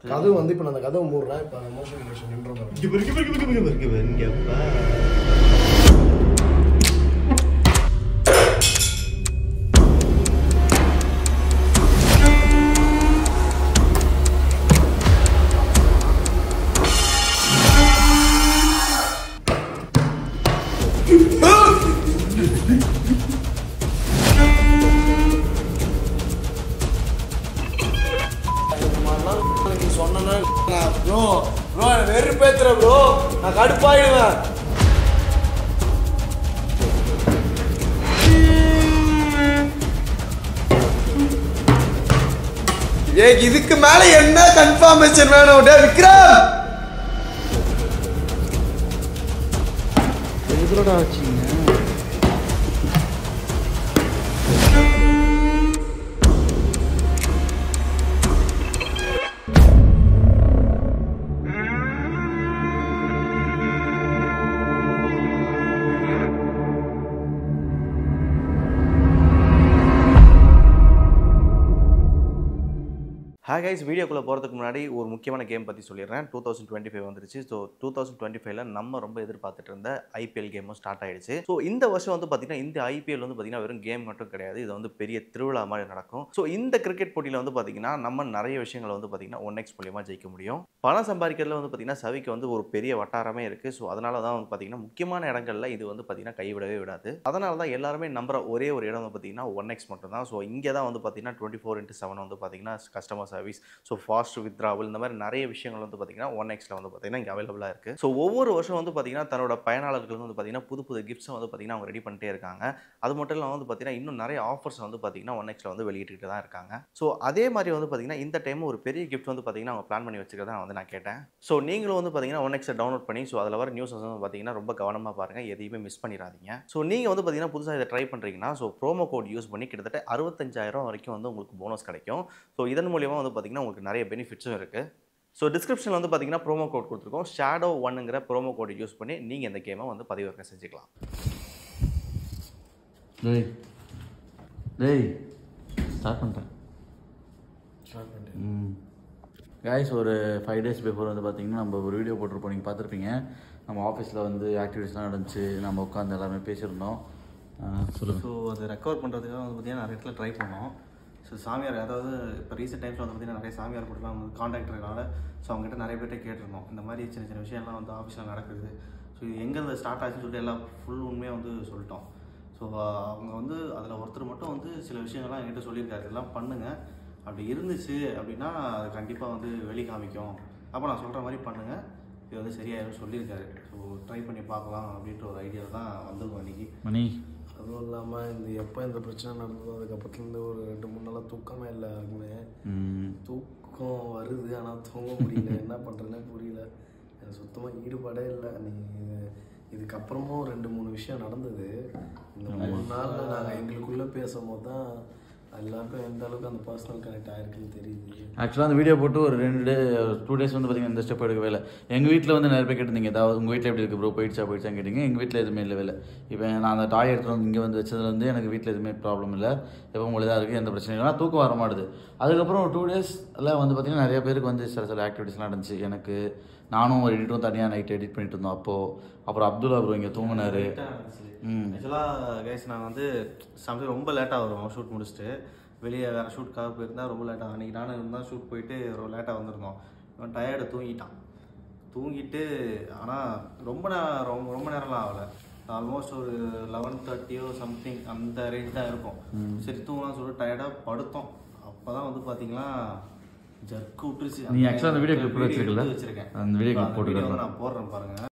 கதவு வந்து இப்போ நான் அந்த கதவு மூடுறேன். இப்போ அந்த மோஷன் கண்டிஷன் நின்றோம். வெறுப்பேத்துற ப்ரோ, நான் கடுப்பாயிடுவேன். இதுக்கு மேல என்ன கன்ஃபர்மேஷன் வேணும் விக்ரம்? எதுலடா வச்சீங்க? ஹாய் கைஸ், வீடியோக்குள்ளே போகிறதுக்கு முன்னாடி ஒரு முக்கியமான கேம் பற்றி சொல்லிடுறேன். 2025 வந்துருச்சு. ஸோ 2025ல் நம்ம ரொம்ப எதிர்பார்த்துட்டு இருந்த ஐபிஎல் கேமும் ஸ்டார்ட் ஆகிடுச்சு. ஸோ இந்த வருஷம் வந்து பார்த்திங்கன்னா இந்த ஐபிஎல் வந்து பார்த்திங்கன்னா வெறும் கேம் மட்டும் கிடையாது, இது வந்து பெரிய திருவிழா மாதிரி நடக்கும். ஸோ இந்த கிரிக்கெட் போட்டியில் வந்து பார்த்திங்கன்னா நம்ம நிறைய விஷயங்களை வந்து பார்த்திங்கன்னா 1x மூலியமாக ஜெயிக்க முடியும். பணம் சம்பாதிக்கிறதுல வந்து பார்த்திங்கன்னா சவிக்கு வந்து ஒரு பெரிய வட்டாரமே இருக்குது. ஸோ அதனால தான் வந்து பார்த்திங்கன்னா முக்கியமான இடங்களில் இது வந்து பார்த்திங்கன்னா கைவிடவே விடாது. அதனால தான் எல்லாருமே நம்புற ஒரே ஒரு இடம் வந்து பார்த்திங்கன்னா 1x மட்டும் தான். ஸோ இங்கே தான் வந்து பார்த்திங்கன்னா 24/7 வந்து பார்த்திங்கன்னா customer service, so fast withdrawal, இந்த மாதிரி நிறைய விஷயங்கள் வந்து பார்த்திங்கன்னா 1xல வந்து பார்த்திங்கன்னா இங்கே அவைலபிளாக இருக்குது. ஸோ ஒவ்வொரு வருஷம் வந்து பார்த்திங்கன்னா தன்னோட பயனாளர்களுக்கு வந்து பார்த்திங்கன்னா புது புது கிஃப்ட்ஸை வந்து பார்த்திங்கன்னா அவங்க ரெடி பண்ணிட்டே இருக்காங்க. அது மட்டும் இல்லாமல் வந்து பார்த்திங்கன்னா இன்னும் நிறைய ஆஃபர்ஸ் வந்து பார்த்திங்கன்னா 1xல வந்து வெளியிட்டு தான் இருக்காங்க. ஸோ அதே மாதிரி வந்து பார்த்திங்கன்னா இந்த டைம் ஒரு பெரிய கிஃப்ட் வந்து பார்த்திங்கன்னா அவங்க பிளான் பண்ணி வச்சுக்கிறதா வந்து நான் கேட்டேன். ஸோ நீங்களும் வந்து பார்த்திங்கன்னா 1xை டவுன்லோட் பண்ணி ஸோ அதில் வர நியூஸ் வந்து பார்த்திங்கன்னா ரொம்ப கவனமாக பாருங்கள், எதையுமே மிஸ் பண்ணிடாதீங்க. ஸோ நீங்கள் வந்து பார்த்திங்கன்னா புதுசாக இதை ட்ரை பண்ணுறீங்கன்னா ஸோ ப்ரோமோ கோட் யூஸ் பண்ணி கிட்டத்தட்ட 65,000 வரைக்கும் வந்து உங்களுக்கு போனஸ் கிடைக்கும். ஸோ இதன் மூலியமாக வந்து பார்த்திங்கன்னா உங்களுக்கு நிறைய பெனிஃபிட்ஸும் இருக்குது. ஸோ டிஸ்கிரிப்ஷனில் வந்து பார்த்திங்கன்னா ப்ரோமோ கோட் கொடுத்துருக்கோம். ஷேடோ 1ங்கிற ப்ரோமோ கோட் யூஸ் பண்ணி நீங்கள் இந்த கேமை வந்து பதிவிறக்கம் செஞ்சுக்கலாம். ஸ்டார்ட் பண்ணிட்டேன். கைஸ், ஒரு 5 days பிஃபோர் வந்து பார்த்திங்கன்னா நம்ம ஒரு வீடியோ போட்டிருப்போம், நீங்கள் பார்த்துருப்பீங்க. நம்ம ஆஃபீஸில் வந்து ஆக்டிவிட்டீஸ்லாம் நடந்துச்சு, நம்ம உட்காந்து எல்லாருமே பேசியிருந்தோம். சொல்லுங்கள். ஸோ அது ரெக்கவர் பண்ணுறதுக்காக வந்து பார்த்திங்கன்னா நிறைய இடத்துல ட்ரை பண்ணோம். ஸோ சாமியார், அதாவது இப்போ ரீசெண்ட் டைம்ஸில் வந்து பார்த்திங்கன்னா நிறைய சாமியார் கூடலாம் வந்து காண்டாக்ட் இருக்கனால ஸோ அவங்ககிட்ட நிறைய பேர்கிட்ட கேட்டிருந்தோம், இந்த மாதிரி சின்ன சின்ன விஷயம்லாம் வந்து ஆஃபீஸில் நடக்குது. ஸோ இது எங்கேருந்து ஸ்டார்ட் ஆச்சுன்னு சொல்லிட்டு எல்லாம் ஃபுல் உண்மையாக வந்து சொல்லிட்டோம். ஸோ அவங்க வந்து அதில் ஒருத்தர் மட்டும் வந்து சில விஷயங்கள்லாம் என்கிட்ட சொல்லியிருக்காரு, இதெல்லாம் பண்ணுங்கள், அப்படி இருந்துச்சு அப்படின்னா அது கண்டிப்பாக வந்து வெளி காமிக்கும், அப்போ நான் சொல்கிற மாதிரி பண்ணுங்கள், இது வந்து சரியாயிரும் சொல்லியிருக்காரு. ஸோ ட்ரை பண்ணி பார்க்கலாம் அப்படின்ற ஒரு ஐடியாவில் தான் வந்துருக்கோம் இன்றைக்கி. மணி அதுவும் இல்லாமல் எப்போ இந்த பிரச்சனை நடந்ததோ அதுக்கப்புறத்துலேருந்து ஒரு 2-3 நாளாக தூக்கமே இல்லை. யாருக்குமே தூக்கம் வருது, ஆனால் தூங்க முடியல. என்ன பண்ணுறதுனே புரியல, எனக்கு சுத்தமாக ஈடுபாடே இல்லை. இதுக்கப்புறமும் 2-3 விஷயம் நடந்தது. இந்த 3 நாளில் நாங்கள் எங்களுக்குள்ளே பேசும்போது தான் எல்லாருக்கும் எந்த அளவுக்கு அந்த பர்சனல் கனெக்ட் ஆகிருக்குன்னு தெரியுது. ஆக்சுவலாக அந்த வீடியோ போட்டு ஒரு 2 days வந்து பார்த்திங்கன்னா இந்த ஸ்டெப் எடுக்கவே இல்லை. எங்கள் வீட்டில் வந்து நிறைய பேர் கேட்டிருந்தீங்க, ஏதாவது உங்கள் வீட்டில் எப்படி இருக்குது ப்ரோ, போயிடுச்சான்னு கேட்டிங்க. எங்கள் வீட்டில் எதுவுமே இல்லை. இப்போ நான் அந்த டாய் எடுத்துகிட்டு வந்து இங்கே வந்து வச்சதுலேருந்து எனக்கு வீட்டில் எதுவுமே ப்ராப்ளம் இல்லை, எப்போ உங்களுக்கு தான் இருக்குது, எந்த பிரச்சனையும் இல்லை. தூக்கம் வர மாட்டுது. அதுக்கப்புறம் ஒரு 2 daysல வந்து பார்த்திங்கன்னா நிறைய பேருக்கு வந்து சில ஆக்டிவிட்டீஸ்லாம் நடந்துச்சு. எனக்கு நானும் ஒரு எடிட்டரும் தனியாக நைட் எடிட் பண்ணிட்டு இருந்தோம். அப்புறம் அப்துல்லா ப்ரோ இங்கே தூங்கினார். ஆக்சுவலாக கைஸ் நாங்கள் வந்து சம்டைம் ரொம்ப லேட்டாக வருவோம் ஷூட் முடிச்சுட்டு, வெளியே வேறு ஷூட்காக போயிருந்தால் ரொம்ப லேட்டாக. அன்றைக்கி நானும் இருந்தால் ஷூட் போயிட்டு ரொம்ப லேட்டாக வந்திருந்தோம். இவன் டயர்டு தூங்கிட்டு ஆனால் ரொம்ப நேரம்லாம் ஆகலை, ஆல்மோஸ்ட் ஒரு 11:30 சம்திங் அந்த ரேஞ்ச் தான் இருக்கும். சரி தூங்கலாம் சொல்லிட்டு டயர்டாக படுத்தோம். அப்போ தான் வந்து பார்த்தீங்கன்னா ஜர்க்கு விட்டுருச்சு. நீ ஆக்சுவலாக அந்த வீடியோ கிளிப் வச்சுருக்கேன், அந்த வீடியோ கிளிப் போட்டு நான் போடுறேன் பாருங்கள்.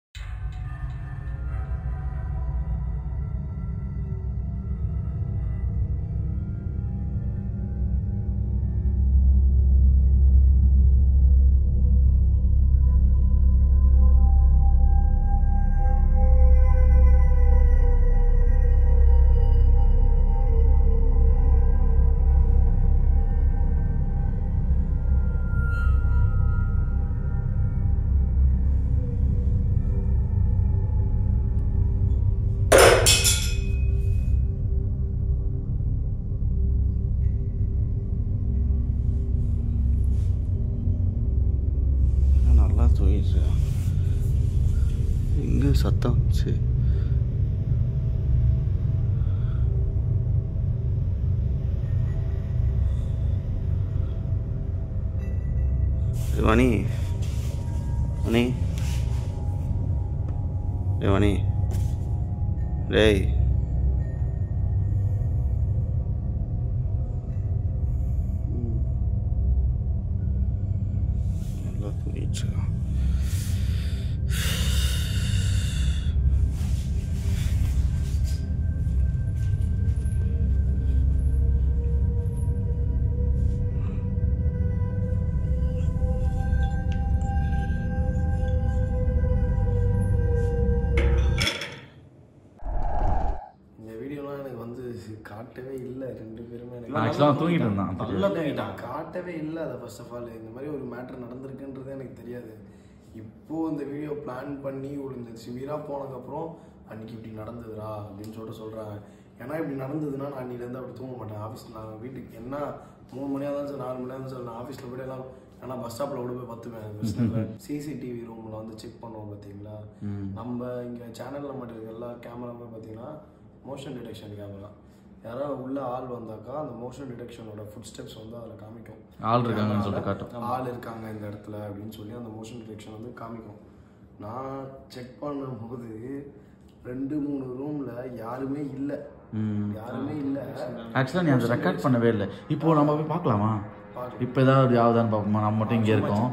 இங்கே சத்தம் சரி மணி மணி மணி டேய் நல்லா தூங்கிடுச்சு காட்டவே இல்லை, 2 பேருமே ஆக்சுவலாக தூங்கிட்டு இருந்தான். நல்லா தூங்கிட்டான், காட்டவே இல்லை. அதை ஃபர்ஸ்ட் ஆஃப் ஆல் இந்த மாதிரி ஒரு மேட்ரு நடந்திருக்குன்றது எனக்கு தெரியாது. இப்போது இந்த வீடியோ பிளான் பண்ணி ஒரு இந்த சிவியராக போனதுக்கப்புறம் அன்றைக்கி இப்படி நடந்ததுடா அப்படின்னு சொல்கிறாங்க. ஏன்னா இப்படி நடந்ததுன்னா நான் அன்றைக்கிலேருந்து அப்படி தூங்க மாட்டேன். ஆஃபீஸில் நான் வீட்டுக்கு என்ன 3 மணியாக தான் சார் 4 மணியாக தான் சார் நான் ஆஃபீஸில் போய்ட்டு எல்லாம் ஏன்னா பஸ் ஸ்டாப்பில் கூட போய் பத்துவேன். சிசிடிவி ரூமில் வந்து செக் பண்ணுவோம் பார்த்தீங்களா, நம்ம இங்கே சேனலில் மட்டும் இருக்க எல்லா கேமராவுமே பார்த்தீங்கன்னா மோஷன் டிடெக்ஷன் கேமரா. யாராவது உள்ள ஆள் வந்தாக்கா அந்த மோஷன் டிடெக்ஷனோட ஃபுட் ஸ்டெப்ஸ் வந்து அதில் காமிக்கும். ஆள் இருக்காங்கன்னு சொல்லிட்டு காட்டும். ஆள் இருக்காங்க இந்த இடத்துல அப்படின்னு சொல்லி அந்த மோஷன் டிடெக்ஷன் வந்து காமிக்கும். நான் செக் பண்ணும்போது 2-3 ரூமில் யாருமே இல்லை, யாருமே இல்லை. ஆக்சுவலாக நீ அதை ரெக்கார்ட் பண்ணவே இல்லை. இப்போ நம்ம போய் பார்க்கலாமா? இப்போ ஏதாவது ஆகுதான்னு பார்ப்போமா? நம்ம மட்டும் இங்கே இருக்கோம்.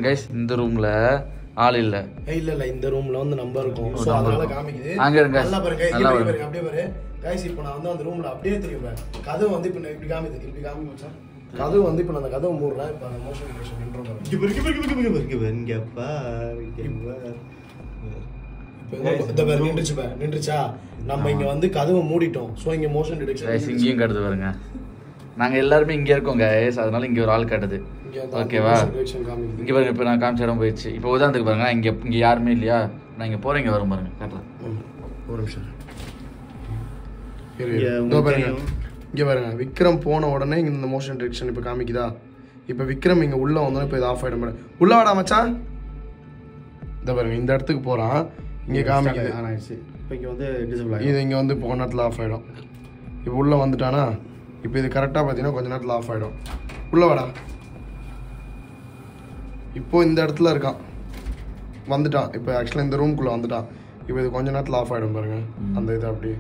கைஸ் இந்த ரூம்ல ஆள் இல்ல. இல்ல இந்த ரூம்ல வந்து நம்பர் இருக்கும். சோ அதனால காமிக்குது. அங்க இருங்க. நல்லா பாருங்க. இங்க பாருங்க. அப்படியே பாரு. गाइस இப்போ நான் வந்து அந்த ரூம்ல அப்படியே தெரியுறேன். கதவு வந்து இப்போ இப்படி காமிக்குது. இப்படி காமிக்கு மச்சான். கதவு வந்து இப்போ நான் அந்த கதவு மூடுறேன். இப்போ அந்த மோஷன் டிடெக்ஷன் பண்றோம் பாருங்க. இங்க பாரு இங்க பாரு. இப்போ இந்த பாரு நின்றுச்சா? நம்ம இங்க வந்து கதவை மூடிட்டோம். சோ இங்க மோஷன் டிடெக்ஷன் गाइस இங்கேயும் காட்டுது பாருங்க. நாங்க எல்லாரும் இங்க இருக்கோம் गाइस. அதனால இங்க ஒரு ஆள் காட்டுது. ஓகேவா? இங்க பாருங்க. இப்போ நான் காமிச்ச இடம் போயிடுச்சு. இப்போ உதாரணத்துக்கு பாருங்க, இங்க யாருமே இல்லையா? நான் இங்க போறேன், இங்க வரும் பாருங்க. காட்டுறேன் ஒரு நிமிஷம். இங்க பாருங்க, விக்ரம் போன உடனே இந்த மோஷன் டிடெக்ஷன் இப்போ காமிக்குதா? இப்போ விக்ரம் இங்க உள்ள வந்தோடனே இப்போ இது ஆஃப் ஆயிடும் பாருங்க. உள்ள வாடா மச்சான். இந்த பாருங்க இந்த இடத்துக்கு போறான், இங்க காமிக்குது. இப்போ இங்க வந்து டிசேபிள் ஆயிடும். இது இங்க வந்து போன நேரத்தில் ஆஃப் ஆயிடும். இப்போ உள்ள வந்துட்டானா? இப்போ இது கரெக்டாக பார்த்தீங்கன்னா கொஞ்ச நேரத்தில் ஆஃப் ஆயிடும். உள்ள வாடா. இப்போ இந்த இடத்துல இருக்கான், வந்துட்டான். இப்போ ஆக்சுவலாக இந்த ரூம்குள்ளே வந்துட்டான். இப்போ இது கொஞ்ச நேரத்தில் ஆஃப் ஆகிடும் பாருங்க. அந்த இது அப்படி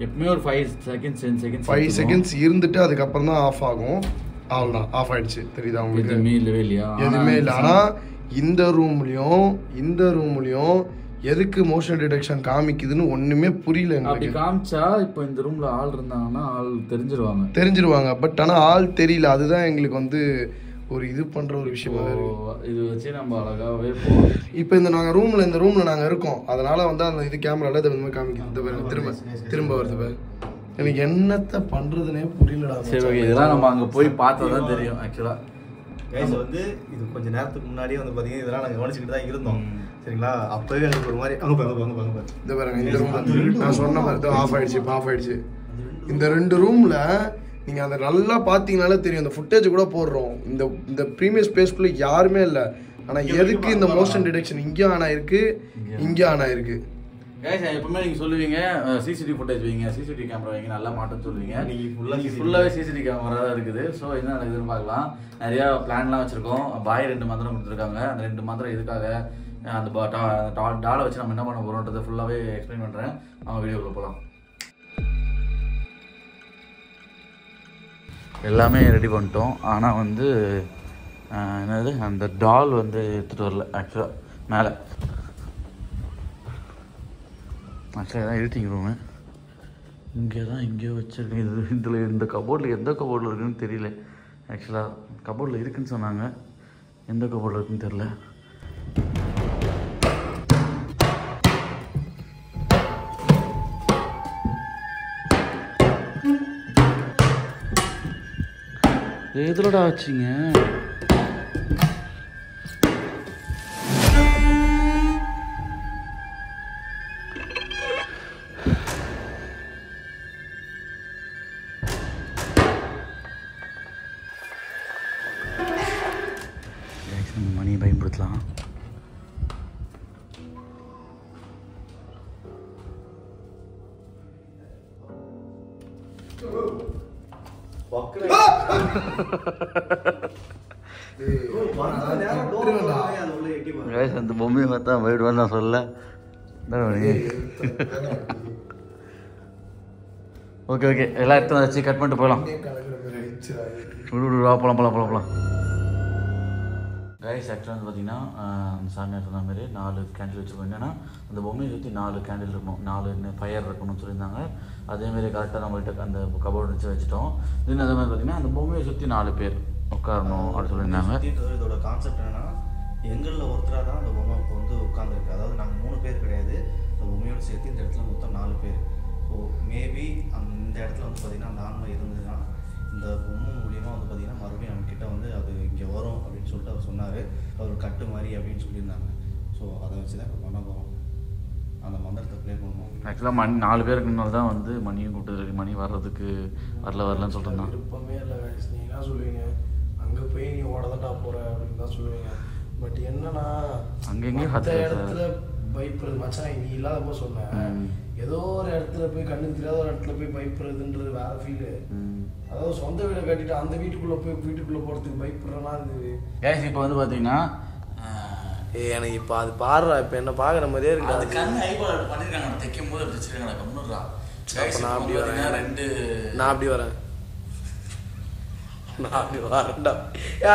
எப்பவுமே ஒரு 5 செகண்ட்ஸ் 10 செகண்ட்ஸ் 5 செகண்ட்ஸ் இருந்துட்டு அதுக்கப்புறம் தான் ஆஃப் ஆகும். அவ்வளோதான், ஆஃப் ஆயிடுச்சு. தெரியுதா உங்களுக்கு? எதுவுமே இல்லவே இல்லையா? எதுவுமே இல்லை. ஆனால் இந்த ரூம்லையும் எதுக்கு மோஷன் டிடெக்ஷன் காமிக்குதுன்னு ஒன்றுமே புரியல அப்படி எனக்கு. காமிச்சா இப்போ இந்த ரூம்ல ஆள் இருந்தாங்கன்னா ஆள் தெரிஞ்சிருவாங்க. பட் ஆனால் ஆள் தெரியல. அதுதான் எங்களுக்கு வந்து ஒரு இது பண்ற ஒரு விஷயமா இது வச்சு நம்ம அழகாவே போவோம். இப்போ இந்த ரூம்ல நாங்க இருக்கோம். அதனால வந்து அந்த இது கேமரால இந்த மாதிரி காமிக்குது. திரும்ப வருது பாரு. எனக்கு என்னத்த பண்றதுனே புரியலடா. சரி ஓகே, இதெல்லாம் நம்ம அங்க போய் பார்த்தா தான் தெரியும். ஆக்சுவலா கைஸ் வந்து இது கொஞ்ச நேரத்துக்கு முன்னாடியே வந்து பாத்தீங்கன்னா இதெல்லாம் நாங்க கவனிச்சுக்கிட்டு தான் இருந்தோம். சரிங்களா? அப்பவே எனக்கு ஒரு மாதிரி அங்க பாருங்க. இந்த பாருங்க இந்த ரூம் நான் சொன்ன மாதிரி ஆஃப் ஆயிடுச்சு. இந்த 2 ரூம்ல நீங்கள் அதை நல்லா பார்த்தீங்கனாலே தெரியும். இந்த ஃபுட்டேஜ் கூட போடுறோம். இந்த ப்ரீமியம் ஸ்பேஸ்க்குள்ளே யாருமே இல்லை. ஆனால் எதுக்கு இந்த மோஷன் டிடெக்ஷன் இங்கே ஆன் ஆயிருக்கு, இங்கே ஆன் ஆயிருக்கு? கைஸ் எப்பவுமே நீங்கள் சொல்லுவீங்க சிசிடிவி ஃபுட்டேஜ் வைங்க, சிசிடிவி கேமரா வைங்க, நல்லா மாட்டோன்னு சொல்லுவீங்க. ஃபுல்லாகவே சிசிடிவி கேமரா தான் இருக்குது. ஸோ என்ன நடக்குதுன்னு பார்க்கலாம். நிறையா பிளான்லாம் வச்சுருக்கோம். பாய் 2 மந்திரம் கொடுத்துருக்காங்க. அந்த 2 மந்திரம் எதுக்காக, அந்த டாலை வச்சு நம்ம என்ன பண்ண போகிறோன்றதை ஃபுல்லாகவே எக்ஸ்பிளைன் பண்ணுறேன். அவங்க வீடியோக்குள்ளே போகலாம். எல்லாமே ரெடி பண்ணிட்டோம். ஆனால் வந்து என்னது அந்த டால் வந்து எடுத்துகிட்டு வரல. ஆக்சுவலாக மேலே தான் எடிட்டிங் ரூமு இங்கே வச்சுருக்கேன். இந்த கபோர்டில் எந்த கபோர்டில் இருக்குதுன்னு தெரியல. ஆக்சுவலாக கபோர்டில் இருக்குதுன்னு சொன்னாங்க, எந்த கபோர்டில் இருக்குதுன்னு தெரில. எதுலடா வச்சிங்க? பயன்படுத்தலாம். அந்த பொம்மையை பார்த்தா போயிடுவான்னு நான் சொல்ல. ஓகே ஓகே எல்லா இடத்துல வச்சு கட் பண்ணிட்டு போகலாம். போகலாம். கைஸ் ஆக்சுவலாக வந்து பார்த்தீங்கன்னா அந்த சாமியார் சொன்ன மாதிரி 4 கேண்டில் வச்சுருக்கோம். என்னென்னா அந்த பொம்மையை சுற்றி 4 கேண்டில் இருக்கணும், 4 ஃபயர் இருக்கணும்னு சொல்லியிருந்தாங்க. அதேமாரி கரெக்டாக நம்மள்கிட்ட அந்த கபோர்டு வச்சு வச்சுட்டோம். தென் அதே மாதிரி பார்த்தீங்கன்னா அந்த பொம்மையை சுற்றி 4 பேர் உட்காரணும் அப்படின்னு சொல்லியிருந்தாங்க. இதோட கான்செப்ட் என்னன்னா, எங்களில் ஒருத்தராக தான் அந்த பொம்மை இப்போ வந்து உட்காந்துருக்கு. அதாவது நாங்கள் 3 பேர் கிடையாது, அந்த பொம்மையோடு சேர்த்து இந்த இடத்துல மொத்தம் 4 பேர். ஸோ மேபி இந்த இடத்துல வந்து பார்த்திங்கன்னா அந்த ஆன்மை இருந்ததுன்னா இந்த பொம்மை மூலியமாக வந்து பார்த்திங்கன்னா மறுபடியும் நம்மக்கிட்ட வந்து அது இங்கே வரும் அப்படின்னு சொல்லிட்டு அவர் சொன்னார். அவர் கட்டு மாதிரி அப்படின்னு சொல்லியிருந்தாங்க. ஸோ அதை வச்சு தான் இப்போ பண்ண போகிறோம். அந்த மந்திரத்தை ப்ளே பண்ணுவோம். ஆக்சுவலாக மணி 4 பேருக்கு முன்னால் தான் வந்து மணியும் கூப்பிட்டு மணி வர்றதுக்கு வரலன்னு சொல்லிட்டு தான். விருப்பமே இல்லை கைஸ். நீங்கள் என்ன சொல்லுவீங்க, அங்கே போய் நீ ஓடதாட்டா போகிற அப்படின்னு தான் சொல்லுவீங்க. பட் என்னன்னா அங்கெங்கேயும் அந்த இடத்துல பயப்படுறது மச்சான் நீ இல்லாதப்போ சொன்னேன். ஏதோ ஒரு இடத்துல போய் கண்ணுக்கு தெரியாத ஒரு இடத்துல போய் பயப்படுறதுன்றது வேற ஃபீலு. அதாவது சொந்த வீடை கட்டிட்டு அந்த வீட்டுக்குள்ளே போகிறதுக்கு பயப்படுறேன்னா அது கேஸ். இப்போ வந்து பார்த்தீங்கன்னா எனக்கு இப்போ அது பாடுறா, இப்போ என்ன பார்க்குற மாதிரியே இருக்கு. அது கண்ணு ஐபால் பண்ணியிருக்காங்க, தைக்கும் போது வச்சுருக்காங்க. கம்முறா நான் அப்படி வரேன் வரேன்டா.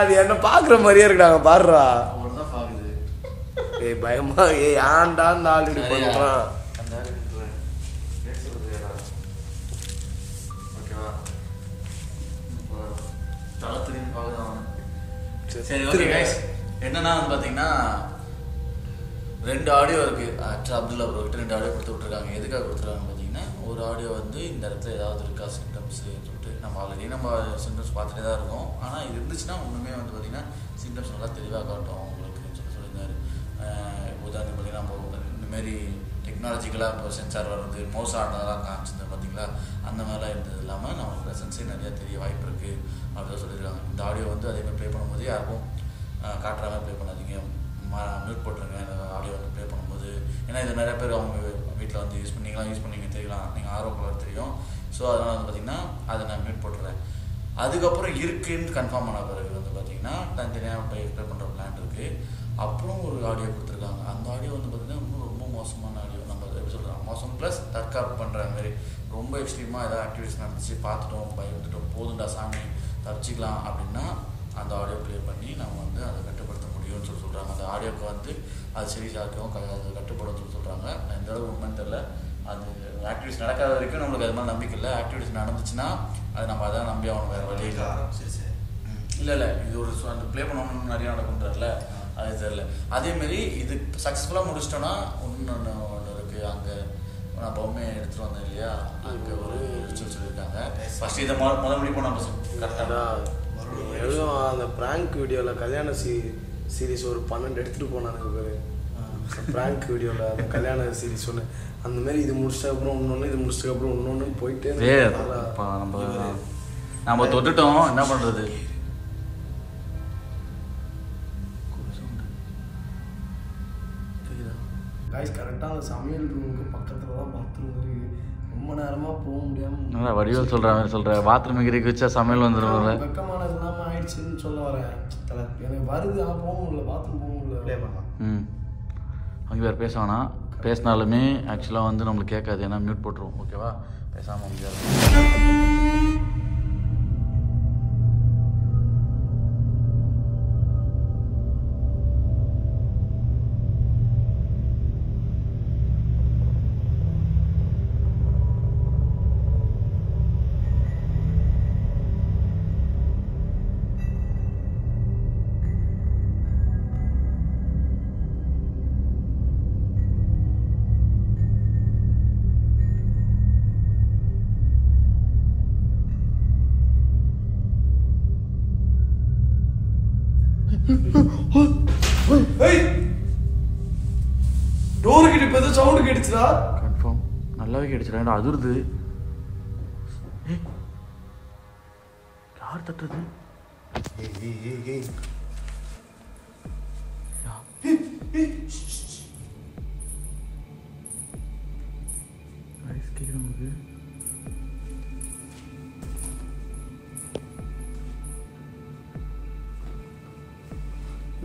அது என்ன பார்க்குற மாதிரியே இருக்குடாங்க பாடுறா. அவ்வளோதான் பார்க்குது. ஏய் பயமா ஏன்டா இந்த ஆள் இப்படி பண்ணுறான். சரி ஓகே கைஸ். என்னன்னா வந்து பார்த்தீங்கன்னா 2 ஆடியோ இருக்குது. ஆக்சுவலாக அப்துல்லா ப்ரோ கிட்ட 2 ஆடியோ கொடுத்து விட்ருக்காங்க. எதுக்காக கொடுத்துருக்காங்க பார்த்தீங்கன்னா, ஒரு ஆடியோ வந்து இந்த இடத்துல ஏதாவது இருக்கா சிம்டம்ஸ் சொல்லிட்டு நம்ம ஆல்ரெடி நம்ம சிம்டம்ஸ் பார்த்துட்டே தான் இருக்கோம். ஆனால் இது இருந்துச்சுன்னா ஒன்றுமே வந்து பார்த்தீங்கன்னா சிம்டம்ஸ் நல்லா தெளிவாக காட்டும் அவங்களுக்கு சொல்லியிருந்தாரு. உதாரணம் பார்த்தீங்கன்னா நம்ம இந்தமாரி டெக்னாலஜிக்கலாக இப்போ சென்சார் வர்றது, மோஸ் ஆனதெல்லாம் காமிச்சிருந்தேன் பார்த்தீங்களா, அந்த மாதிரிலாம் இருந்தது இல்லாமல் நமக்கு ப்ரெசன்ஸே நிறையா தெரிய வாய்ப்பு இருக்குது அப்படின்னு சொல்லியிருக்காங்க. இந்த ஆடியோ வந்து அதேமாதிரி ப்ளே பண்ணும்போது யாருக்கும் காட்டுற மாதிரி ப்ளே பண்ணாதீங்க, மியூட் போட்டுருங்க இந்த ஆடியோ வந்து ப்ளே பண்ணும்போது. ஏன்னா இது நிறைய பேர் அவங்க வீட்டில் வந்து யூஸ் பண்ணீங்க தெரியலாம், நீங்கள் ஆர்வம் தெரியும். ஸோ அதனால் வந்து பார்த்திங்கன்னா அதை நான் மியூட் போட்டுறேன். அதுக்கப்புறம் இருக்குன்னு கன்ஃபார்ம் பண்ண பிறகு வந்து பார்த்திங்கன்னா தனித்தனியாக ப்ளே பண்ணுற பிளான் இருக்குது. அப்புறம் ஒரு ஆடியோ கொடுத்துருக்காங்க. அந்த ஆடியோ வந்து பார்த்திங்கன்னா ரொம்ப மோசமான ஆடியோ. நம்ம எப்படி சொல்கிறோம், மோசம் ப்ளஸ் தற்காப்பு பண்ணுற மாதிரி ரொம்ப எக்ஸ்ட்ரீமாக ஏதாவது ஆக்டிவிட்டிஸ் நடந்துச்சு, பார்த்துட்டோம், பயந்துட்டோம், போதுண்டா சாமி தப்பிச்சிக்கலாம் அப்படின்னா அந்த ஆடியோ ப்ளே பண்ணி நம்ம வந்து அதை கட்டுப்படுத்த முடியும்னு சொல்கிறாங்க. அந்த ஆடியோக்கு வந்து அது சீரியஸாக இருக்கும், அது கட்டுப்படும் சொல்கிறாங்க. எந்த அளவுக்கு உண்மைன்னு தெரியல. அது ஆக்டிவிட்டிஸ் நடக்காத வரைக்கும் நம்மளுக்கு அது மாதிரி நம்பிக்கை இல்லை. ஆக்டிவிட்டிஸ் நடந்துச்சுன்னா அது நம்ம அதான் நம்பி ஆகணும், வேறு வழி இல்லை. இது ஒரு அந்த ப்ளே பண்ணணும்னு நிறையா நடக்கும்ன்றல அது தெரியல. அதேமாரி இது சக்ஸஸ்ஃபுல்லாக முடிச்சிட்டோன்னா ஒன்று இருக்குது. அங்கே நான் பொம்மையை எடுத்துகிட்டு வந்தேன் இல்லையா, அங்கே ஒரு ரிச்சுவல் சொல்லியிருக்காங்க. ஃபஸ்ட்டு இதை முதல் முடிப்போம் நம்ம கரெக்டாக. எதுவும் அந்த ப்ராங்க் வீடியோவில் கல்யாண சீரீஸ் ஒரு 12 எடுத்துகிட்டு போனானுங்க பேர். ப்ராங்க் வீடியோவில் அந்த கல்யாண சீரீஸ் ஒன்று அந்த மாதிரி இது முடிச்சதுக்கப்புறம் இன்னொன்று, இது முடிச்சதுக்கப்புறம் இன்னொன்று போயிட்டே நம்ம தொட்டுட்டோம், என்ன பண்ணுறது. காய்ஸ் கரெக்டாக அந்த சமையல் ரூமுக்கு பக்கத்தில் தான் பாத்ரூம் இருக்குது. ரொம்ப நேரமாக போக முடியாமல் வடிவல் சொல்கிற பாத்ரூம் இருக்கு வச்சா சமையல் வந்துடும். வெக்கமானது இல்லாமல் ஆயிடுச்சுன்னு சொல்ல வரேன். எனக்கு வருது, ஆனால் போக முடியல, பாத்ரூம் போக முடியல. அங்கே வேறு பேச வேணாம். பேசினாலுமே ஆக்சுவலாக வந்து நம்மளுக்கு கேட்காது, ஏன்னா மியூட் போட்டுருவோம். ஓகேவா, பேசாமல் முடியாது. டோர் கிட்ட இப்ப ஏதோ சவுண்ட் கேட்டுச்சுடா. கன்ஃபார்ம் நல்லாவே கேட்டுச்சுடா. அதிருது. யார் தட்டுறது? கேட்குது உங்களுக்கு?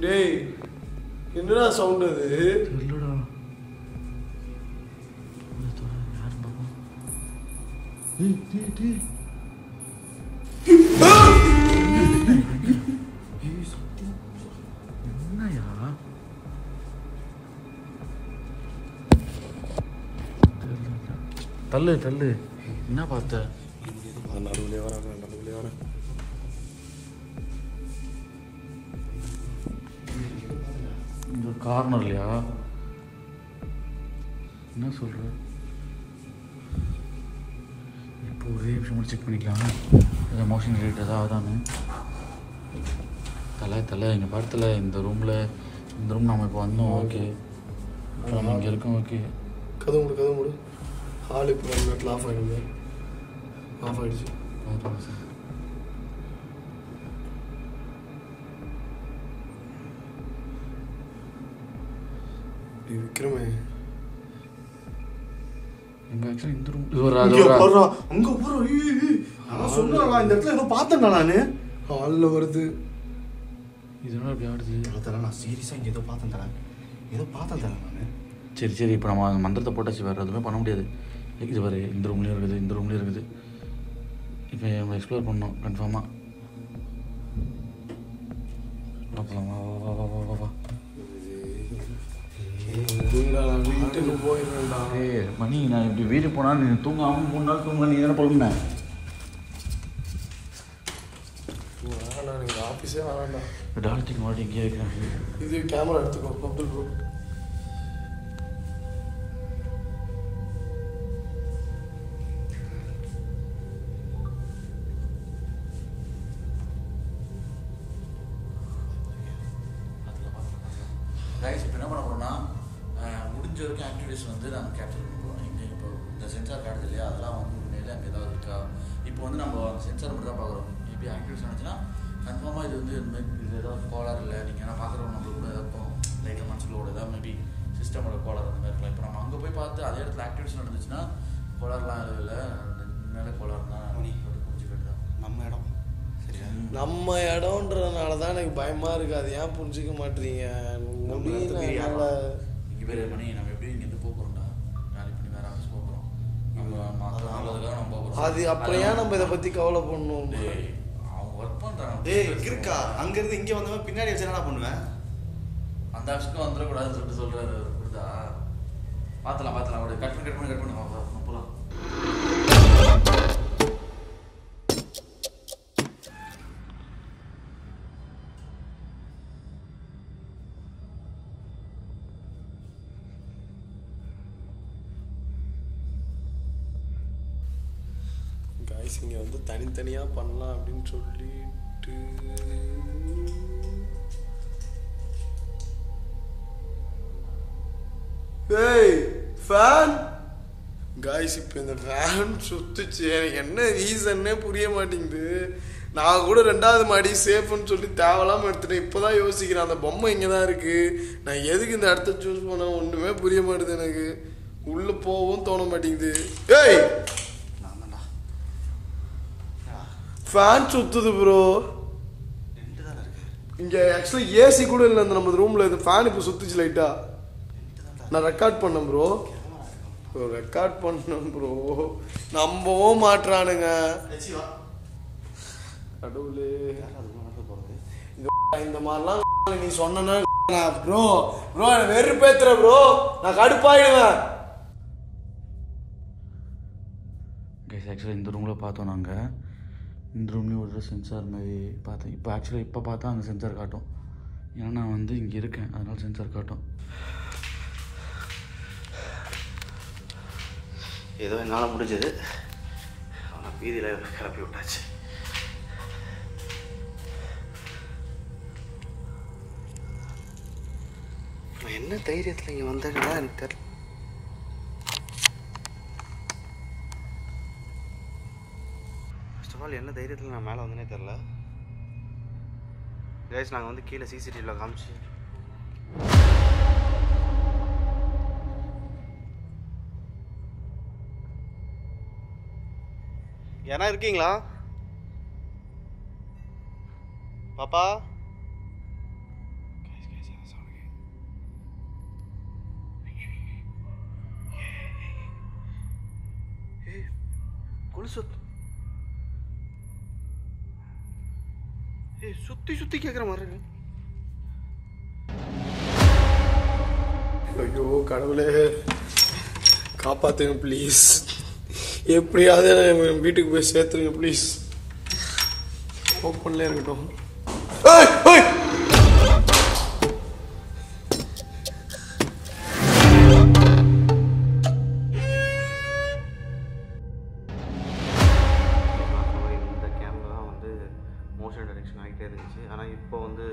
டேய் என்னடா சவுண்ட் அது? இல்லடா யாரும் பார்ப்போம். என்னையா தள்ளு தள்ளு. என்ன பார்த்த? நடுவுலே வரேன் நடுவுலே வரேன். இந்த கார்னர்லையா? என்ன சொல்ற? இப்போ ஒரே நிமிஷம் மட்டும் செக் பண்ணிக்கலாம். ஏதாவது மோஷன் ரிலேட் ஏதாவது ஆகுதான்னு. தலை இங்கே படத்தில் இந்த ரூம் நம்ம இப்போ வந்தோம். ஓகே நம்ம இங்கே இருக்கோம். ஓகே கதவு மூடு. ஹால் இப்போ நேரத்தில் ஆஃப் ஆகிடுங்க. ஆஃப் ஆகிடுச்சு. சார் விக்ரமே எங்க ஆக்சுவலி இந்த ரூம் அங்கே போகிறோம். நான் சொன்னா இந்த இடத்துல ஏதோ பார்த்தேன்டா நான். ஹாலில் வருது. இதனால அப்படி ஆடுது. தரேன் நான் சீரியஸாக இங்கே ஏதோ பார்த்தேன் தரேன் நான். சரி இப்போ நம்ம மந்திரத்தை போட்டாச்சு. வேறு எதுவுமே பண்ண முடியாது. இது வரை இந்த ரூம்லேயும் இருக்குது. இப்போ நம்ம எக்ஸ்ப்ளோர் பண்ணோம் கன்ஃபார்மாக. பார்க்கலாம். வா வீட்டுக்கு போயிடுறேன்டா. மணி நான் இப்படி வீட்டுக்கு போனால் நீ தூங்காமல் 3 நாள் தூங்க நீ தானே பொழுதுனேன். வேணாம் நீங்கள் ஆஃபீஸே வேணாண்டா. டால்டிக் மாட்டி இங்கேயே இருக்கிறேன். இது கேமரா எடுத்துக்கோ அப்துல் ப்ரோ. கைஸ் இப்போ என்ன பண்ண போகிறோம்னா முடிஞ்ச வரைக்கும் ஆக்டிவிட்டிஸ் வந்து நாங்கள் கேப்சர் பண்ண போகிறோம். இங்கே இப்போ இந்த சென்சார் கார்டு இல்லையா, அதெல்லாம் வந்து உண்மையிலே அங்கே ஏதாவது இருக்கா. இப்போ வந்து நம்ம சென்சார் மட்டும் தான் பார்க்குறோம். மேபி ஆக்டிவிட்டிஸ் நினச்சின்னா கன்ஃபார்மாக இது வந்து இது ஏதாவது கோளாறு இல்லை. நீங்கள் ஏன்னா பார்க்குறவங்க நம்மளுக்கு கூட ஏதாவது லைட்டாக மனசுகளோட ஏதாவது மேபி சிஸ்டமோட கோளாறு அந்த மாதிரி இருக்கலாம். இப்போ நம்ம அங்கே போய் பார்த்து அதே இடத்துல ஆக்டிவிட்டிஸ் நடந்துச்சுன்னா கோளாறுலாம் எதுவும் இல்லை. மேலே கோளாறு தான் புரிஞ்சுக்கிட்டு தான் நம்ம இடம்ன்றதுனால தான் எனக்கு பயமா இருக்கு. அது ஏன் புரிஞ்சுக்க மாட்டீங்க? இங்கே பேர் மணி நம்ம எப்படி இங்கேருந்து போக போகிறோம்டா. வேலை பண்ணி வேறு ஆஃபீஸ் போக போகிறோம். நம்ம போகிறோம். அது அப்புறம் ஏன் நம்ம இதை பற்றி கவலை பண்ணணும்? அவங்க ஒர்க் பண்ணுறாங்க. டேய் இருக்கா அங்கேருந்து இங்கே வந்தவன் பின்னாடி வச்சு என்ன பண்ணுவேன்? அந்த ஆஃபீஸ்க்கு வந்துடக்கூடாதுன்னு சொல்கிறாரு. புரியுதா? பார்த்துலாம் அப்படியே கட் பண்ணி போகலாம். கைஸ் இங்கே வந்து தனித்தனியாக பண்ணலாம் அப்படின்னு சொல்லிட்டு ஏய் ஃபேன் கைஸ் இப்போ இந்த ஃபேன் சுத்துச்சு. எனக்கு என்ன ரீசன்னே புரிய மாட்டேங்குது. நான் கூட 2வது மாடி சேஃப்னு சொல்லி தேவையில்லாமல் எடுத்துட்டேன். இப்போ தான் யோசிக்கிறேன் அந்த பொம்மை இங்கே தான் இருக்குது. நான் எதுக்கு இந்த இடத்த சூஸ் பண்ணேன் ஒன்றுமே புரிய மாட்டேது. எனக்கு உள்ளே போகவும் தோண மாட்டேங்குது. ஏய் ஃபேன் சுத்துது ப்ரோ. இங்கே ஆக்சுவலி ஏசி கூட இல்லை இந்த நம்ம ரூமில். இது ஃபேன் இப்போ சுத்துச்சு லைட்டா. நான் ரெக்கார்ட் பண்ணேன் ப்ரோ. நம்பவும் மாட்டுறானுங்க. கடவுளே இந்த மாதிரிலாம் நீ சொன்னா ப்ரோ வெறுப்பேத்துற ப்ரோ. நான் கடுப்பாயிடுவேன். கைஸ் ஆக்சுவலாக இந்த ரூமில் பார்த்தோம். நாங்கள் இந்த ரூம்லேயும் ஒரு சென்சார் மாதிரி பார்த்தேன். இப்போ பார்த்தா அங்கே சென்சார் காட்டும். ஏன்னா நான் வந்து இங்கே இருக்கேன், அதனால சென்சார் காட்டும். ஏதோ என்னால் முடிஞ்சது. அவனை வீதியில் கிளப்பி விட்டாச்சு. நான் என்ன தைரியத்தில் இங்கே வந்தேன்னா எனக்கு தெரியல. ஃபர்ஸ்ட் ஆஃப் ஆல் என்ன தைரியத்தில் நான் மேலே வந்தேனே தெரில. கைஸ் நாங்கள் வந்து கீழே சிசிடிவியில் காமிச்சு யாரா இருக்கீங்களா பாப்பா? சுத்தி சுத்தி கேக்குற மாதிரி இருக்கு. ஐயோ கடவுளே காப்பாத்துங்க ப்ளீஸ். எப்படியாவது என் வீட்டுக்கு போய் சேர்த்துருங்க ப்ளீஸ். ஓப்பன்ல இருக்கட்டும். இந்த கேமரா வந்து மோஷன் டைரக்ஷன் ஆகிட்டே இருந்துச்சு. ஆனால் இப்போ வந்து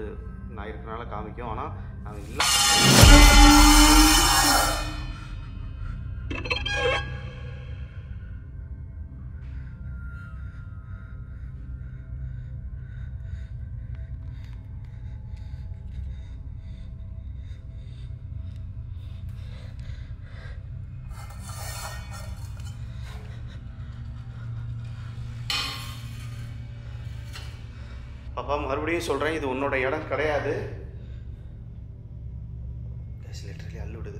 நான் இருக்கிறனால காமிக்கும். ஆனால் நாங்கள் இல்லை. பாப்பா மறுபடியும் சொல்கிறேன், இது உன்னோட இடம் கிடையாது. லிட்டரலி அள்ளுடுது.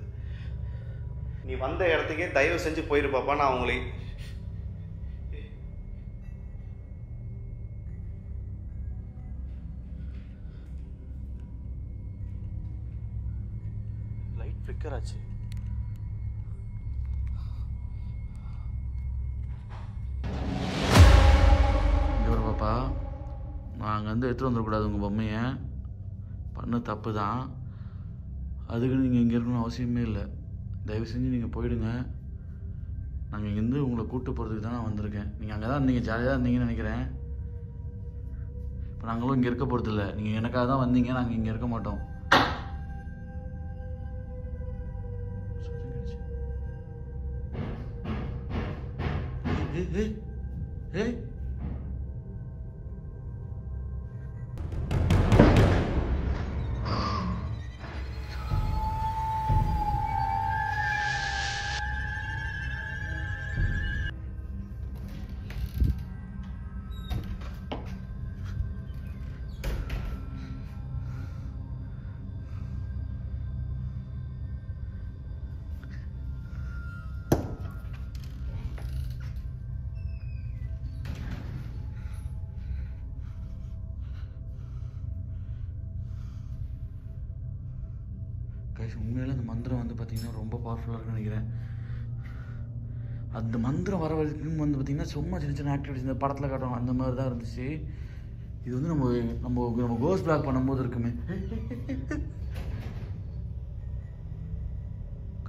நீ வந்த இடத்துக்கே தயவு செஞ்சு போயிரு பாப்பா. நான் உங்களை லைட் ஃபிளிக்கர் ஆச்சு. பாப்பா நான் அங்கேருந்து எடுத்துகிட்டு வந்துடக்கூடாது உங்கள் பொம்மையை. பண்ண தப்பு தான். அதுக்குன்னு நீங்கள் இங்கே இருக்கணும்னு அவசியமே இல்லை. தயவு செஞ்சு நீங்கள் போயிடுங்க. நாங்கள் இங்கேருந்து உங்களை கூப்பிட்டு போகிறதுக்கு தான் நான் வந்திருக்கேன். நீங்கள் அங்கே தான் இருந்தீங்க, ஜாலியாக தான் இருந்தீங்கன்னு நினைக்கிறேன். இப்போ நாங்களும் இங்கே இருக்க போகிறதில்ல. நீங்கள் எனக்காக தான் வந்தீங்க, நாங்கள் இங்கே இருக்க மாட்டோம். ஏய் ஏய் கைஸ், உண்மையில அந்த மந்திரம் வந்து பார்த்திங்கன்னா ரொம்ப பவர்ஃபுல்லாக இருக்குன்னு நினைக்கிறேன். அந்த மந்திரம் வர வரைக்கும் வந்து பார்த்திங்கன்னா சும்மா சின்ன சின்ன ஆக்டிவிட்டிஸ் இந்த படத்தில் காட்டுவாங்க, அந்த மாதிரி தான் இருந்துச்சு. இது வந்து நம்ம கோஸ்ட் பிளாக் பண்ணும்போது இருக்குமே.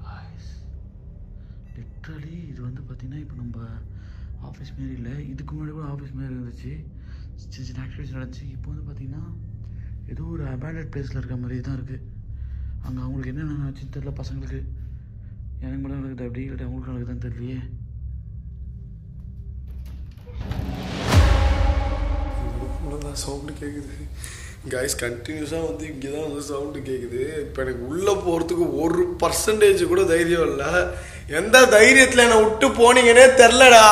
கைஸ், லிட்ரலி இது வந்து பார்த்திங்கன்னா இப்போ நம்ம ஆஃபீஸ் மாரி இல்லை, இதுக்கு முன்னாடி கூட ஆஃபீஸ் மாரி இருந்துச்சு. சின்ன சின்ன ஆக்டிவிட்டிஸ் நடந்துச்சு. இப்போ வந்து பார்த்திங்கன்னா ஏதோ ஒரு அபேண்டட் பிளேஸில் இருக்க மாதிரி தான் இருக்குது. அங்கே அவங்களுக்கு என்னென்ன ஆச்சுன்னு தெரியல. பசங்களுக்கு எனக்கு மட்டும் நடக்குது அப்படி, இல்லை அவங்களுக்கு நடக்குதுன்னு தெரியலையே. தான் சவுண்டு கேட்குது கைஸ். கண்டினியூஸாக வந்து இங்கே தான் வந்து சவுண்டு கேட்குது. இப்போ எனக்கு உள்ளே போகிறதுக்கு 1% கூட தைரியம் இல்லை. எந்த தைரியத்தில் என்னை விட்டு போனீங்கன்னே தெரிலடா.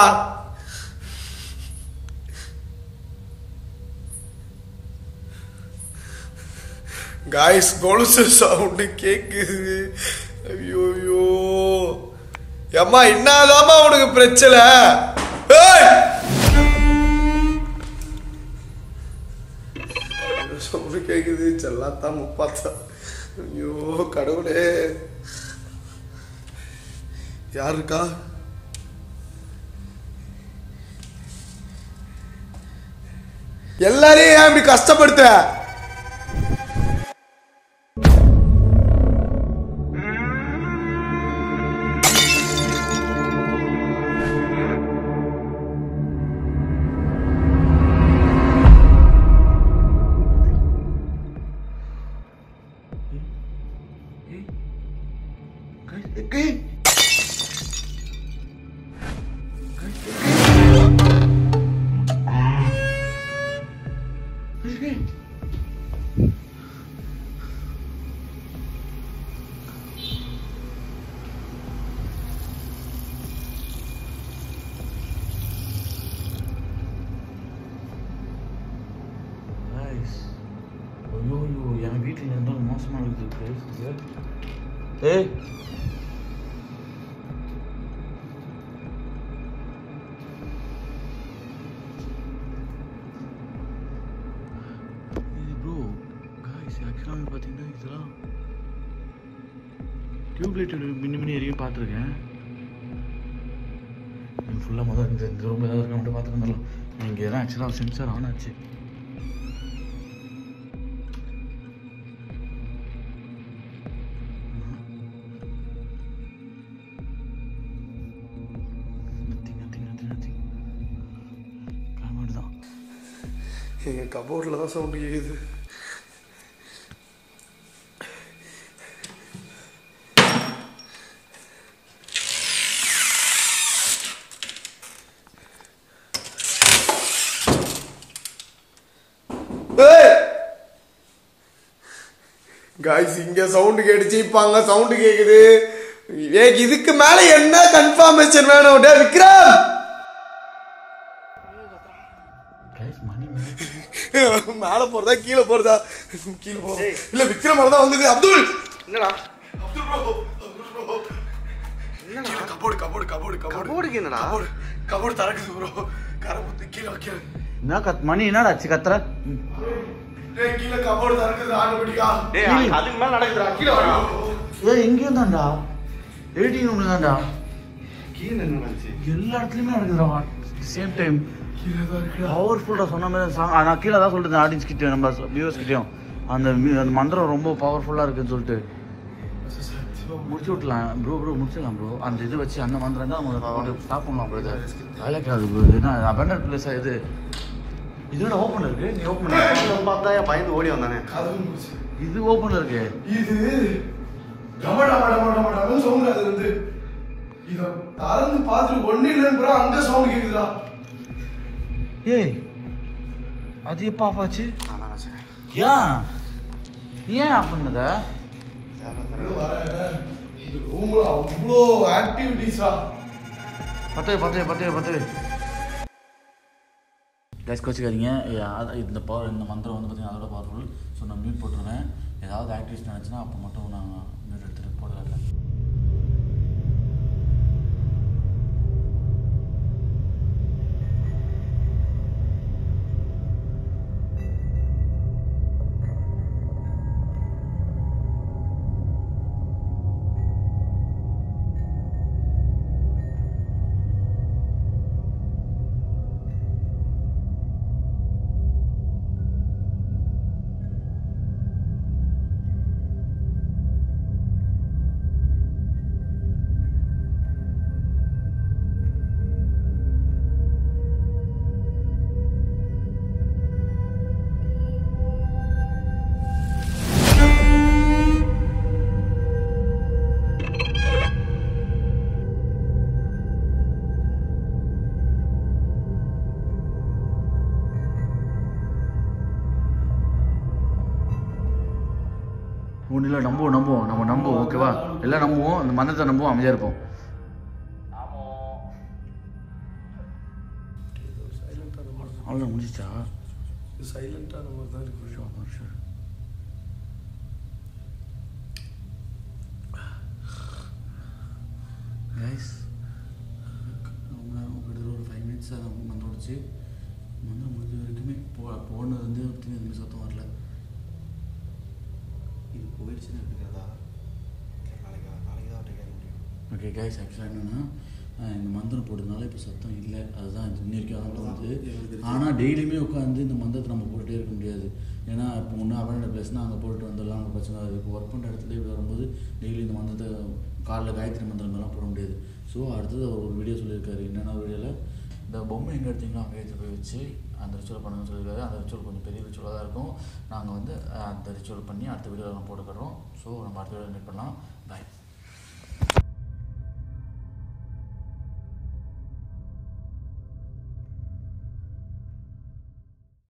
கைஸ், கொலுசு சவுண்டு கேட்குது. ஐயோ ஏம்மா, என்னதாம்மா உனக்கு பிரச்சனை? சவுண்டு கேட்குது. செல்லாத்தான் முப்பாத்தா. ஐயோ கடவுளே, யார் இருக்கா? எல்லாரையும் ஏன் இப்படி கஷ்டப்படுத்த? ஐயோ என் வீட்டில் இருந்தாலும் மோசமாக இருக்குது. ஏய் இது ப்ரோ காய்ஸ் ஆக்சுவலாக பார்த்தீங்கன்னா இதெல்லாம் டியூப்லைட் மினி எரியும் பார்த்துருக்கேன். ஃபுல்லாக முதல் இந்த ரூமில் ஏதாவது இருக்க மட்டும் பார்த்துருந்தாலும் இங்கே தான் ஆக்சுவலாக சென்சார் ஆன் ஆச்சு. எங்கள் கபோர்டில் தான் சவுண்டு கேட்குது. காய்ஸ் இங்கே சவுண்டு கேட்டுச்சு, இப்போ அங்கே சவுண்டு கேட்குது. இதுக்கு மேலே என்ன கன்ஃபர்மேஷன் வேணும்? டே விக்ரம், மேலே போறதா கீழே போறதா? கீழே போ. இல்ல விக்ரம் தான் வந்தது. அப்துல் என்னடா கபோர்டு கபோர்டு கபோர்டு கபோர்டுக்கு என்னடா? கபோர்டு திறக்குது ப்ரோ. கரபுத்து கீழே வைக்க. என்ன மணி என்னடா ஆச்சு கத்துற? டேய் கீழே கபோர்டு திறக்குது ஆட்டோமேட்டிக்கா. டேய் அதுக்கு மேல நடக்குதுடா. கீழே வா. ஏய் எங்க இருந்தான்டா? எடிட்டிங் ரூம்ல தான்டா. கீழே என்ன நடந்துச்சு? எல்லா இடத்துலயுமே நடக்குதுடா சேம் டைம். பவர்ஃபுல்லாக சொன்ன மாதிரி சாங் நான் கீழே தான் சொல்லிட்டு ஆடியன்ஸ் கிட்டே நம்ம வியூவர்ஸ் கிட்டேயும் அந்த மந்திரம் ரொம்ப பவர்ஃபுல்லாக இருக்குன்னு சொல்லிட்டு முடிச்சு விட்லாம் ப்ரோ. முடிச்சிடலாம் ப்ரோ. அந்த இது வச்சு அந்த மந்திரம் தான் நம்ம ஸ்டாப் பண்ணலாம் ப்ரோ. இது வேலைக்காது ப்ரோ. இது என்ன அபண்டன்ட் பிளேஸாக இது? இதோட ஓப்பனில் இருக்கு. நீ ஓப்பன் பண்ணி பார்த்தா பயந்து ஓடி வந்தானே. இது ஓப்பனில் இருக்கு. இது டம டம டம டம டம சவுண்ட். அது வந்து இதை திறந்து பார்த்துட்டு ஒன்றும் இல்லைன்னு ப்ரோ அங்கே சவுண்ட் கேட்குதுடா. ஏய் அது எப்போ ஆஃப் ஆச்சு? ஏன் ஆஃப் பண்ணத? ரூம்ல அவ்வளோ ஆக்டிவிட்டீஸா. பத்து கைஸ் கோச்சிக்காதீங்க. இந்த பவர் இந்த மந்திரம் வந்து பார்த்தீங்கன்னா அதோட பவர்ஃபுல். ஸோ நான் மியூட் போட்டுருவேன். ஏதாவது ஆக்டிவிட்டி நினச்சின்னா அப்போ மட்டும் நான் மியூட் எடுத்துகிட்டு போட்டு காட்டுறேன். ஒன்றும் இல்லை நம்புவோம் ஓகேவா? எல்லாம் நம்புவோம். அந்த மந்திரத்தை நம்புவோம். அமைதியாக இருப்போம். அவ்வளோ முடிச்சிச்சா? சைலண்டான மாதிரி தான் இருக்கு. கைஸ் கிட்டத்தட்ட ஒரு 5 minutes மந்திரம் முடிச்சு. மந்திரம் முடிஞ்ச வரைக்குமே போனது வந்து எதுவுமே சத்தம் வரல. இது போயிடுச்சுன்னு இருக்கிறதா? நாளைக்கு தான் அவர்கிட்ட கேட்க முடியும். ஓகே கைஸ் ஆக்சுவலாக என்னென்னா இந்த மந்திரம் போட்டதுனால இப்போ சத்தம் இல்லை. அதுதான் இன்னி வரைக்கும் அதான் தோணுது. ஆனால் டெய்லியுமே உட்காந்து இந்த மந்திரத்தை நம்ம போட்டுகிட்டே இருக்க முடியாது. ஏன்னா இப்போ ஒன்று அபண்டன்ட் பிளேஸ்னால் அங்கே போட்டு வந்துடலாம், அங்கே பிரச்சனை வருது. இப்போ ஒர்க் பண்ணுற இடத்துல இப்படி வரும்போது டெய்லி இந்த மந்திரத்தை காலைல காயத்ரி மந்திரங்கள்லாம் போட முடியாது. ஸோ அடுத்தது அவர் ஒரு வீடியோ சொல்லியிருக்காரு. என்னென்ன வீடியோவில் இந்த பொம்மை எங்கே எடுத்தீங்களோ அங்கே எடுத்து போய் வச்சு அந்த ரிச்சுவல் பண்ணுங்கன்னு சொல்லியிருக்காரு. அந்த ரிச்சுவல் கொஞ்சம் பெரிய ரிச்சுவலாக தான் இருக்கும். நாங்கள் வந்து அந்த ரிச்சுவல் பண்ணி அடுத்த வீடியோவில் நம்ம போட்டுக்கிறோம். ஸோ நம்ம அடுத்த வீடியோவில் மீட் பண்ணலாம். பாய்.